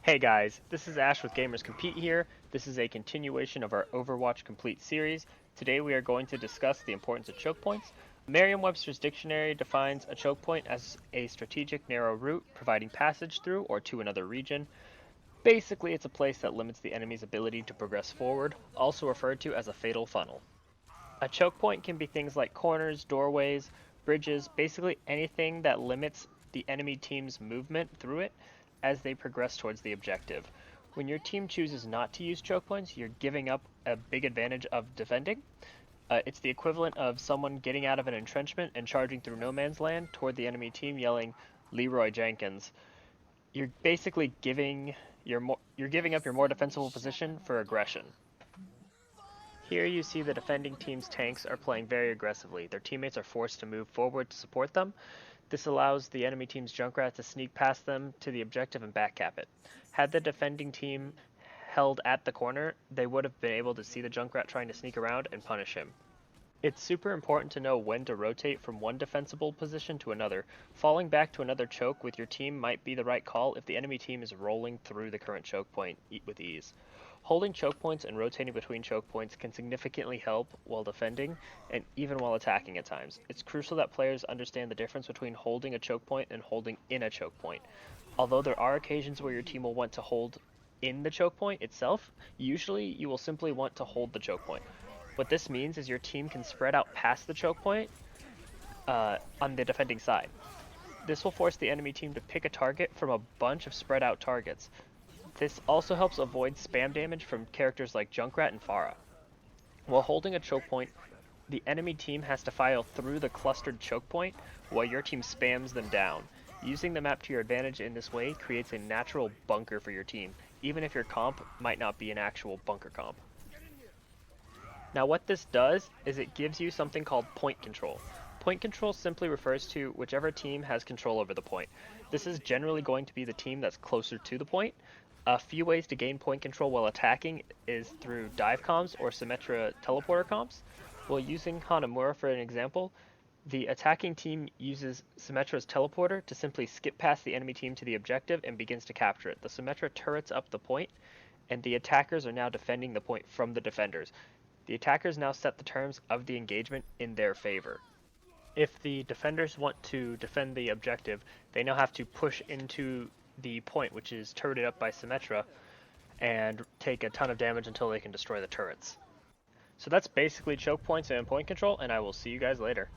Hey guys, this is Ash with Gamers Compete here. This is a continuation of our Overwatch Complete Series. Today we are going to discuss the importance of choke points. Merriam-Webster's dictionary defines a choke point as a strategic narrow route providing passage through or to another region. Basically, it's a place that limits the enemy's ability to progress forward, also referred to as a fatal funnel. A choke point can be things like corners, doorways, bridges, basically anything that limits the enemy team's movement through it as they progress towards the objective. When your team chooses not to use choke points, you're giving up a big advantage of defending. It's the equivalent of someone getting out of an entrenchment and charging through no man's land toward the enemy team yelling, "Leroy Jenkins." You're basically you're giving up your more defensible position for aggression. Here you see the defending team's tanks are playing very aggressively. Their teammates are forced to move forward to support them. This allows the enemy team's Junkrat to sneak past them to the objective and backcap it. Had the defending team held at the corner, they would have been able to see the Junkrat trying to sneak around and punish him. It's super important to know when to rotate from one defensible position to another. Falling back to another choke with your team might be the right call if the enemy team is rolling through the current choke point with ease. Holding choke points and rotating between choke points can significantly help while defending and even while attacking at times. It's crucial that players understand the difference between holding a choke point and holding in a choke point. Although there are occasions where your team will want to hold in the choke point itself, usually you will simply want to hold the choke point. What this means is your team can spread out past the choke point on the defending side. This will force the enemy team to pick a target from a bunch of spread out targets. This also helps avoid spam damage from characters like Junkrat and Pharah. While holding a choke point, the enemy team has to file through the clustered choke point while your team spams them down. Using the map to your advantage in this way creates a natural bunker for your team, even if your comp might not be an actual bunker comp. Now what this does is it gives you something called point control. Point control simply refers to whichever team has control over the point. This is generally going to be the team that's closer to the point. A few ways to gain point control while attacking is through dive comms or Symmetra teleporter comms. While using Hanamura for an example, the attacking team uses Symmetra's teleporter to simply skip past the enemy team to the objective and begins to capture it. The Symmetra turrets up the point, and the attackers are now defending the point from the defenders. The attackers now set the terms of the engagement in their favor. If the defenders want to defend the objective, they now have to push into the point, which is turreted up by Symmetra, and take a ton of damage until they can destroy the turrets. So that's basically choke points and point control, and I will see you guys later.